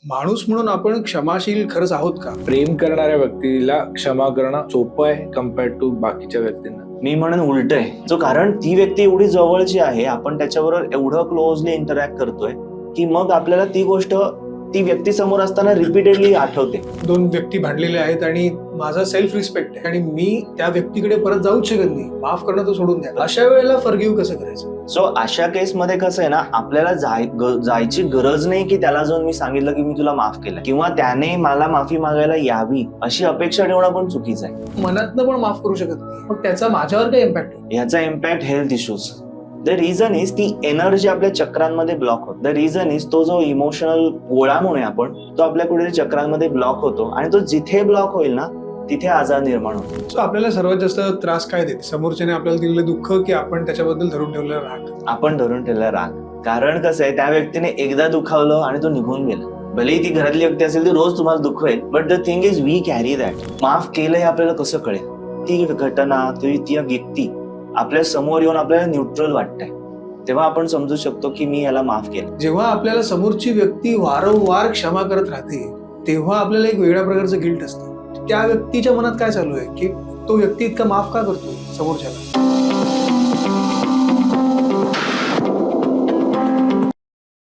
माणूस म्हणून आपण क्षमाशील खरंच आहोत का? प्रेम करणाऱ्या व्यक्तीला क्षमा करणं सोपं आहे कम्पेअर्ड टू बाकीच्या व्यक्तींना. मी म्हणून उलट आहे. कारण ती व्यक्ती एवढी जवळची आहे, आपण त्याच्याबरोबर एवढं क्लोजली इंटरॅक्ट करतोय की मग आपल्याला ती गोष्ट ती व्यक्ती समोर असताना रिपीटेडली आठवते. दोन व्यक्ती भांडलेले आहेत आणि माझा सेल्फ रिस्पेक्ट आहे आणि मी त्या व्यक्तीकडे परत जाऊच शकत नाही, माफ करणं तर सोडून द्या. अशा वेळेला फॉरगिव्ह कसं करायचं? सो अशा केसमध्ये कसं आहे ना, आपल्याला जायची गरज नाही की त्याला जाऊन मी सांगितलं की मी तुला माफ केलं किंवा त्याने मला माफी मागायला यावी अशी अपेक्षा ठेवणं पण चुकीचं आहे. मनातनं पण माफ करू शकत नाही, मग त्याचा माझ्यावर काय इम्पॅक्ट होतो? ह्याचा impact health issues. The reason is ती एनर्जी आपल्या चक्रांमध्ये ब्लॉक होतो. द रिझन इज तो जो इमोशनल गोळा म्हणूया आपण, तो आपल्या कुठे चक्रांमध्ये ब्लॉक होतो आणि तो जिथे ब्लॉक होईल ना तिथे आजार निर्माण होतो. सो आपल्याला सर्वात जास्त त्रास काय देते? समोरच्याने आपल्याला दिलेलं दुःख की आपण त्याच्याबद्दल धरून ठेवलेला राग? आपण धरून ठेवलेला राग. कारण कसं आहे, त्या व्यक्तीने एकदा दुखावलं आणि तो निघून गेला. भलेही ती घरातली व्यक्ती असेल ती रोज तुम्हाला दुखवेल, but the thing is we carry that. माफ केलं हे आपल्याला कसं कळेल? ती घटना, ती व्यक्ती आपल्या समोर येऊन आपल्याला न्यूट्रल वाटतंय, तेव्हा आपण समजू शकतो की मी याला माफ केलं. जेव्हा आपल्याला समोरची व्यक्ती वारंवार क्षमा करत राहते तेव्हा आपल्याला एक वेगळ्या प्रकारचं गिल्ट असतं. त्या व्यक्तीच्या मनात काय चालू आहे की तो व्यक्ती इतका माफ का करतो समोरच्याला?